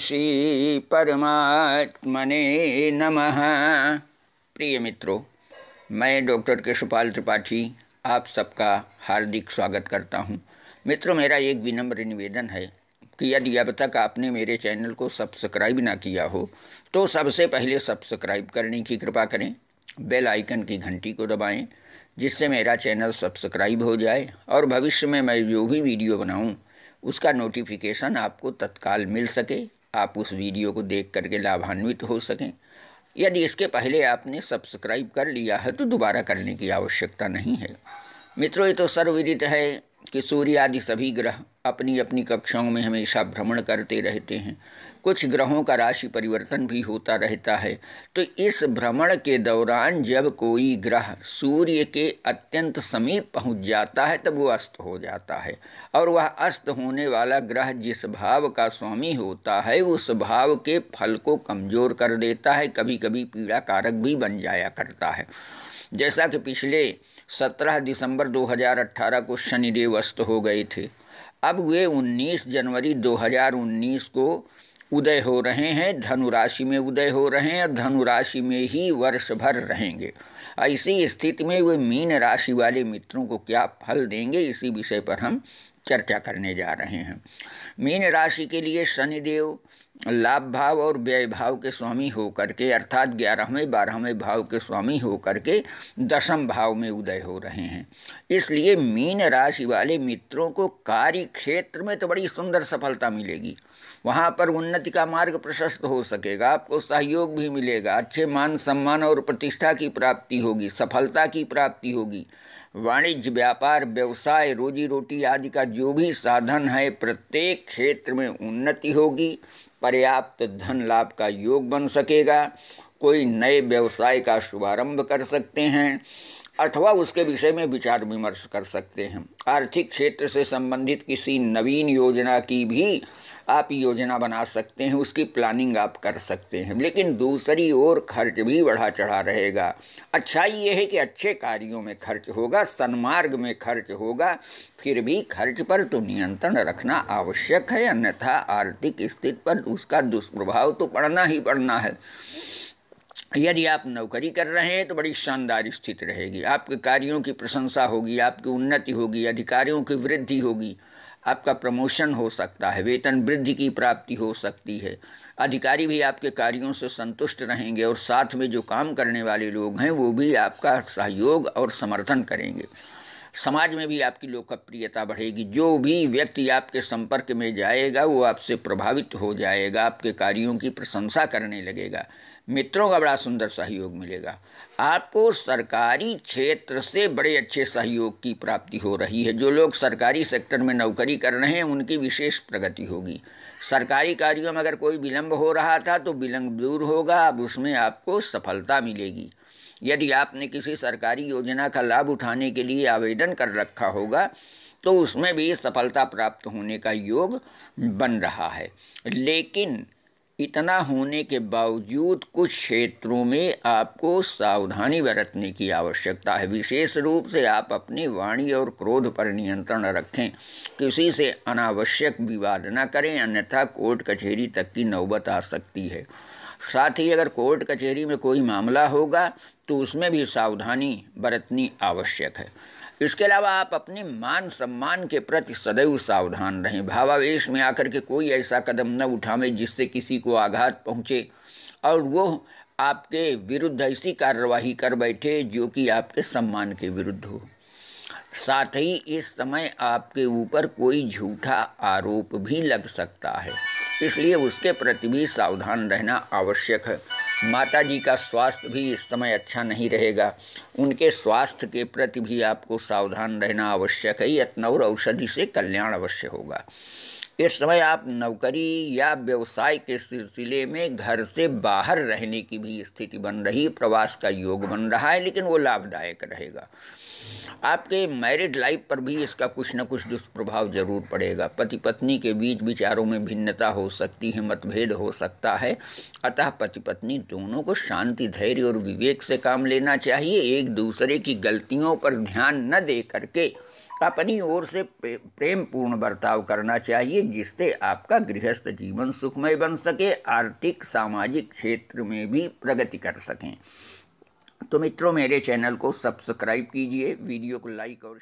श्री परमात्मने नमः। प्रिय मित्रों, मैं डॉक्टर केशवपाल त्रिपाठी आप सबका हार्दिक स्वागत करता हूं। मित्रों, मेरा एक विनम्र निवेदन है कि यदि अब तक आपने मेरे चैनल को सब्सक्राइब ना किया हो तो सबसे पहले सब्सक्राइब करने की कृपा करें, बेल आइकन की घंटी को दबाएं जिससे मेरा चैनल सब्सक्राइब हो जाए और भविष्य में मैं जो भी वीडियो बनाऊं उसका नोटिफिकेशन आपको तत्काल मिल सके, आप उस वीडियो को देख करके लाभान्वित हो सकें। यदि इसके पहले आपने सब्सक्राइब कर लिया है तो दोबारा करने की आवश्यकता नहीं है। मित्रों, ये तो सर्वविदित है कि सूर्य आदि सभी ग्रह अपनी अपनी कक्षाओं में हमेशा भ्रमण करते रहते हैं। कुछ ग्रहों का राशि परिवर्तन भी होता रहता है। तो इस भ्रमण के दौरान जब कोई ग्रह सूर्य के अत्यंत समीप पहुंच जाता है तब वो अस्त हो जाता है, और वह अस्त होने वाला ग्रह जिस भाव का स्वामी होता है उस भाव के फल को कमज़ोर कर देता है, कभी कभी पीड़ा कारक भी बन जाया करता है। जैसा कि पिछले 17 दिसंबर 2018 को शनिदेव अस्त हो गए थे। अब वे 19 जनवरी 2019 को उदय हो रहे हैं, धनु राशि में उदय हो रहे हैं और धनु राशि में ही वर्ष भर रहेंगे। ऐसी स्थिति में वे मीन राशि वाले मित्रों को क्या फल देंगे, इसी विषय पर हम चर्चा करने जा रहे हैं। मीन राशि के लिए शनिदेव लाभ भाव और व्यय भाव के स्वामी होकर के अर्थात 11वें 12वें भाव के स्वामी होकर के 10वें भाव में उदय हो रहे हैं। इसलिए मीन राशि वाले मित्रों को कार्य क्षेत्र में तो बड़ी सुंदर सफलता मिलेगी, वहाँ पर उन्नति का मार्ग प्रशस्त हो सकेगा, आपको सहयोग भी मिलेगा, अच्छे मान सम्मान और प्रतिष्ठा की प्राप्ति होगी, सफलता की प्राप्ति होगी। वाणिज्य व्यापार व्यवसाय रोजी रोटी आदि का जो भी साधन है प्रत्येक क्षेत्र में उन्नति होगी, पर्याप्त धन लाभ का योग बन सकेगा। कोई नए व्यवसाय का शुभारंभ कर सकते हैं अथवा उसके विषय में विचार विमर्श कर सकते हैं। आर्थिक क्षेत्र से संबंधित किसी नवीन योजना की भी आप योजना बना सकते हैं, उसकी प्लानिंग आप कर सकते हैं। लेकिन दूसरी ओर खर्च भी बढ़ा चढ़ा रहेगा। अच्छाई ये है कि अच्छे कार्यों में खर्च होगा, सन्मार्ग में खर्च होगा, फिर भी खर्च पर तो नियंत्रण रखना आवश्यक है, अन्यथा आर्थिक स्थिति पर उसका दुष्प्रभाव तो पड़ना ही पड़ना है। यदि आप नौकरी कर रहे हैं तो बड़ी शानदार स्थिति रहेगी, आपके कार्यों की प्रशंसा होगी, आपकी उन्नति होगी, अधिकारियों की वृद्धि होगी, आपका प्रमोशन हो सकता है, वेतन वृद्धि की प्राप्ति हो सकती है। अधिकारी भी आपके कार्यों से संतुष्ट रहेंगे और साथ में जो काम करने वाले लोग हैं वो भी आपका सहयोग और समर्थन करेंगे। समाज में भी आपकी लोकप्रियता बढ़ेगी। जो भी व्यक्ति आपके संपर्क में जाएगा वो आपसे प्रभावित हो जाएगा, आपके कार्यों की प्रशंसा करने लगेगा। मित्रों का बड़ा सुंदर सहयोग मिलेगा। आपको सरकारी क्षेत्र से बड़े अच्छे सहयोग की प्राप्ति हो रही है। जो लोग सरकारी सेक्टर में नौकरी कर रहे हैं उनकी विशेष प्रगति होगी। सरकारी कार्यों में अगर कोई विलंब हो रहा था तो विलंब दूर होगा, अब उसमें आपको सफलता मिलेगी। यदि आपने किसी सरकारी योजना का लाभ उठाने के लिए आवेदन कर रखा होगा तो उसमें भी सफलता प्राप्त होने का योग बन रहा है। लेकिन इतना होने के बावजूद कुछ क्षेत्रों में आपको सावधानी बरतने की आवश्यकता है। विशेष रूप से आप अपनी वाणी और क्रोध पर नियंत्रण रखें, किसी से अनावश्यक विवाद न करें, अन्यथा कोर्ट कचहरी तक की नौबत आ सकती है। साथ ही अगर कोर्ट कचहरी में कोई मामला होगा तो उसमें भी सावधानी बरतनी आवश्यक है। इसके अलावा आप अपने मान सम्मान के प्रति सदैव सावधान रहें। भावावेश में आकर के कोई ऐसा कदम न उठावें जिससे किसी को आघात पहुँचे और वो आपके विरुद्ध ऐसी कार्यवाही कर बैठे जो कि आपके सम्मान के विरुद्ध हो। साथ ही इस समय आपके ऊपर कोई झूठा आरोप भी लग सकता है, इसलिए उसके प्रति भी सावधान रहना आवश्यक है। माता जी का स्वास्थ्य भी इस समय अच्छा नहीं रहेगा, उनके स्वास्थ्य के प्रति भी आपको सावधान रहना आवश्यक है। यत्न और औषधि से कल्याण अवश्य होगा। इस समय आप नौकरी या व्यवसाय के सिलसिले में घर से बाहर रहने की भी स्थिति बन रही, प्रवास का योग बन रहा है, लेकिन वो लाभदायक रहेगा। आपके मैरिड लाइफ पर भी इसका कुछ न कुछ दुष्प्रभाव जरूर पड़ेगा। पति पत्नी के बीच विचारों में भिन्नता हो सकती है, मतभेद हो सकता है। अतः पति पत्नी दोनों को शांति, धैर्य और विवेक से काम लेना चाहिए। एक दूसरे की गलतियों पर ध्यान न दे करके अपनी ओर से प्रेम पूर्ण बर्ताव करना चाहिए, जिससे आपका गृहस्थ जीवन सुखमय बन सके, आर्थिक सामाजिक क्षेत्र में भी प्रगति कर सकें। तो मित्रों, मेरे चैनल को सब्सक्राइब कीजिए, वीडियो को लाइक और